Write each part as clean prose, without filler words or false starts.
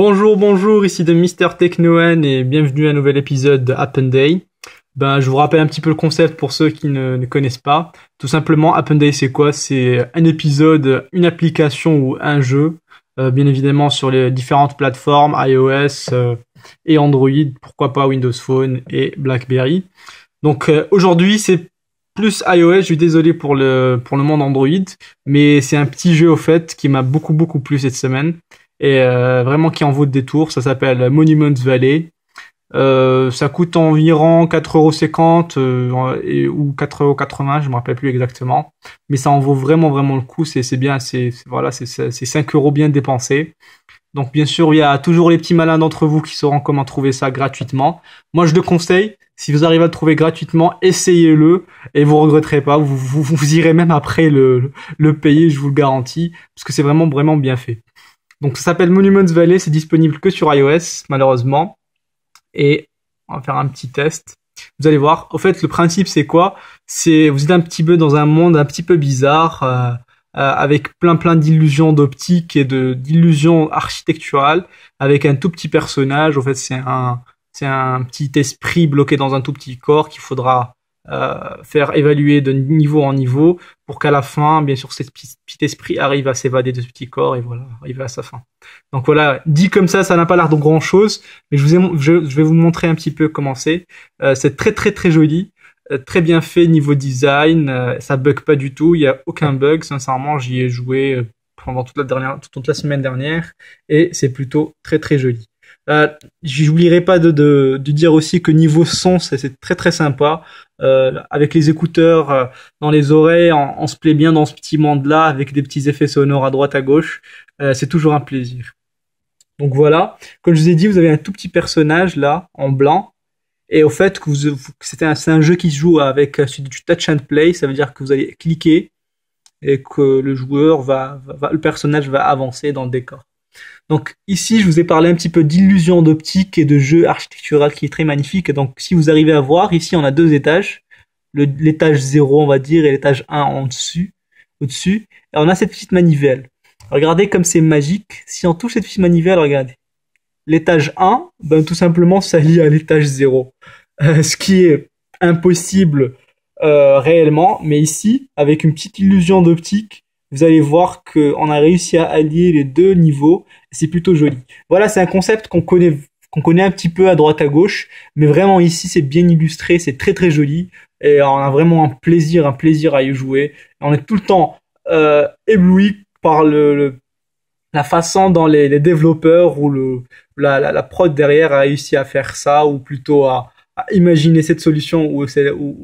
Bonjour, bonjour, ici de Mister Technoen et bienvenue à un nouvel épisode de Happen Day. Je vous rappelle un petit peu le concept pour ceux qui ne connaissent pas. Tout simplement, Happen Day, c'est quoi? C'est un épisode, une application ou un jeu, bien évidemment sur les différentes plateformes iOS et Android, pourquoi pas Windows Phone et BlackBerry. Donc aujourd'hui, c'est plus iOS, je suis désolé pour le monde Android, mais c'est un petit jeu au fait qui m'a beaucoup plu cette semaine et vraiment qui en vaut le détour. Ça s'appelle Monuments Valley. Ça coûte environ 4,50 € ou 4,80 €, je me rappelle plus exactement, mais ça en vaut vraiment le coup. C'est bien, c'est 5 € bien dépensés. Donc bien sûr, il y a toujours les petits malins d'entre vous qui sauront comment trouver ça gratuitement. Moi, je le conseille. Si vous arrivez à le trouver gratuitement, essayez-le et vous regretterez pas. Vous irez même après le payer, je vous le garantis, parce que c'est vraiment bien fait. Donc ça s'appelle Monuments Valley, c'est disponible que sur iOS, malheureusement. Et on va faire un petit test. Vous allez voir. Au fait, le principe, c'est quoi? C'est, vous êtes un petit peu dans un monde un petit peu bizarre, avec plein d'illusions d'optique et d'illusions architecturales, avec un tout petit personnage. En fait, c'est un petit esprit bloqué dans un tout petit corps qu'il faudra faire évaluer de niveau en niveau pour qu'à la fin, bien sûr, ce petit esprit arrive à s'évader de ce petit corps et voilà, arrive à sa fin. Donc voilà, dit comme ça n'a pas l'air de grand chose, mais je vais vous montrer un petit peu comment c'est. C'est très joli, très bien fait niveau design, ça bug pas du tout, il y a aucun bug. Sincèrement, j'y ai joué pendant toute la semaine dernière et c'est plutôt très joli. J'oublierai pas de dire aussi que niveau son, c'est très sympa. Avec les écouteurs dans les oreilles, on se plaît bien dans ce petit monde-là, avec des petits effets sonores à droite à gauche. C'est toujours un plaisir. Donc voilà, comme je vous ai dit, vous avez un tout petit personnage là, en blanc. Et au fait, c'est un jeu qui se joue avec du touch and play, ça veut dire que vous allez cliquer et que le joueur le personnage va avancer dans le décor. Donc ici, je vous ai parlé un petit peu d'illusion d'optique et de jeu architectural qui est très magnifique. Donc si vous arrivez à voir, ici on a deux étages. L'étage 0, on va dire, et l'étage 1 au-dessus. Et on a cette petite manivelle. Regardez comme c'est magique. Si on touche cette petite manivelle, regardez. L'étage 1, tout simplement, ça lie à l'étage 0. Ce qui est impossible réellement. Mais ici, avec une petite illusion d'optique, vous allez voir qu'on a réussi à allier les deux niveaux. C'est plutôt joli. Voilà, c'est un concept qu'on connaît un petit peu à droite à gauche, mais vraiment ici c'est bien illustré, c'est très joli et on a vraiment un plaisir à y jouer. On est tout le temps ébloui par la façon dont les développeurs ou la prod derrière a réussi à faire ça, ou plutôt à imaginer cette solution ou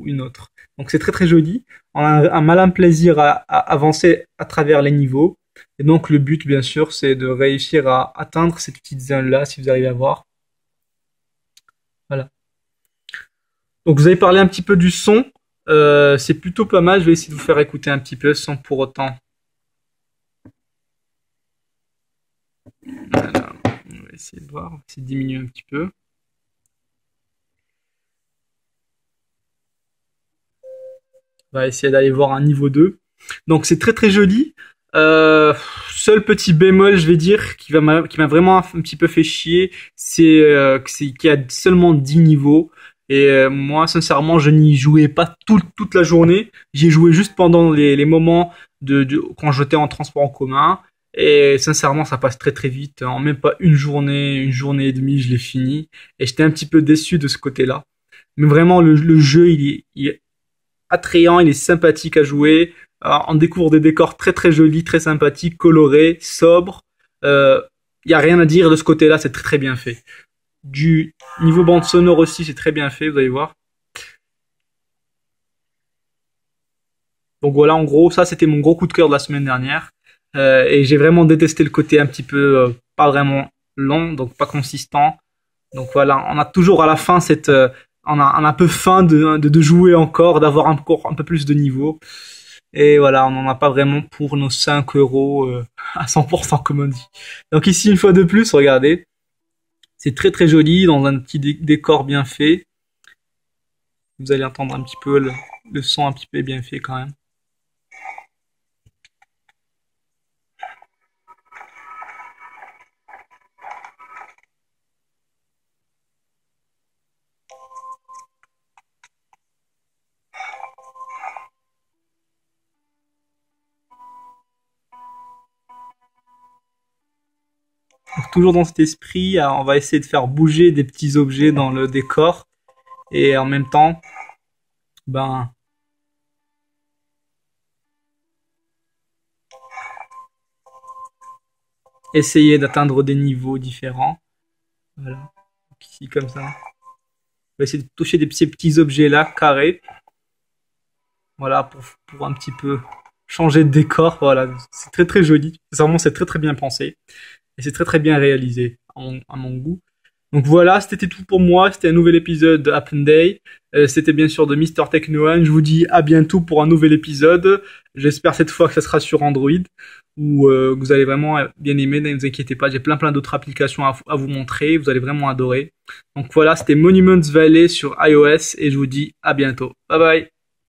une autre. Donc c'est très joli. On a un malin plaisir à avancer à travers les niveaux. Et donc le but, bien sûr, c'est de réussir à atteindre cette petite zone-là, si vous arrivez à voir. Voilà. Donc vous avez parlé un petit peu du son. C'est plutôt pas mal. Je vais essayer de vous faire écouter un petit peu sans pour autant. Voilà. On va essayer de voir. On va essayer de diminuer un petit peu. On va essayer d'aller voir un niveau 2. Donc c'est très joli. Seul petit bémol, je vais dire, qui m'a vraiment un petit peu fait chier, c'est qu'il y a seulement 10 niveaux. Et moi, sincèrement, je n'y jouais pas toute la journée. J'y ai joué juste pendant les moments quand j'étais en transport en commun. Et sincèrement, ça passe très vite. En même pas une journée et demie, je l'ai fini. Et j'étais un petit peu déçu de ce côté-là. Mais vraiment, le jeu, il est attrayant, il est sympathique à jouer. On découvre des décors très jolis, très sympathiques, colorés, sobres. Y a rien à dire de ce côté-là, c'est très bien fait. Du niveau bande sonore aussi, c'est très bien fait, vous allez voir. Donc voilà, en gros, ça c'était mon gros coup de cœur de la semaine dernière. Et j'ai vraiment détesté le côté un petit peu pas vraiment long, donc pas consistant. Donc voilà, on a toujours à la fin on a un peu faim de jouer encore, d'avoir encore un peu plus de niveau. Et voilà, on n'en a pas vraiment pour nos 5 € à 100% comme on dit. Donc ici, une fois de plus, regardez. C'est très joli, dans un petit décor bien fait. Vous allez entendre un petit peu le son un petit peu bien fait quand même. part toujours dans cet esprit. On va essayer de faire bouger des petits objets dans le décor. Et en même temps, ben, essayer d'atteindre des niveaux différents. Voilà. Donc ici, comme ça. On va essayer de toucher ces petits objets là, carrés. Voilà, pour un petit peu changer de décor. Voilà, c'est très très joli. Sincèrement, c'est très très bien pensé. Et c'est très très bien réalisé, à mon goût. Donc voilà, c'était tout pour moi. C'était un nouvel épisode de Happen Day. C'était bien sûr de Mister Techno1. Je vous dis à bientôt pour un nouvel épisode. J'espère cette fois que ça sera sur Android ou que vous allez vraiment bien aimer. Ne vous inquiétez pas, j'ai plein d'autres applications à vous montrer. Vous allez vraiment adorer. Donc voilà, c'était Monuments Valley sur iOS et je vous dis à bientôt. Bye bye.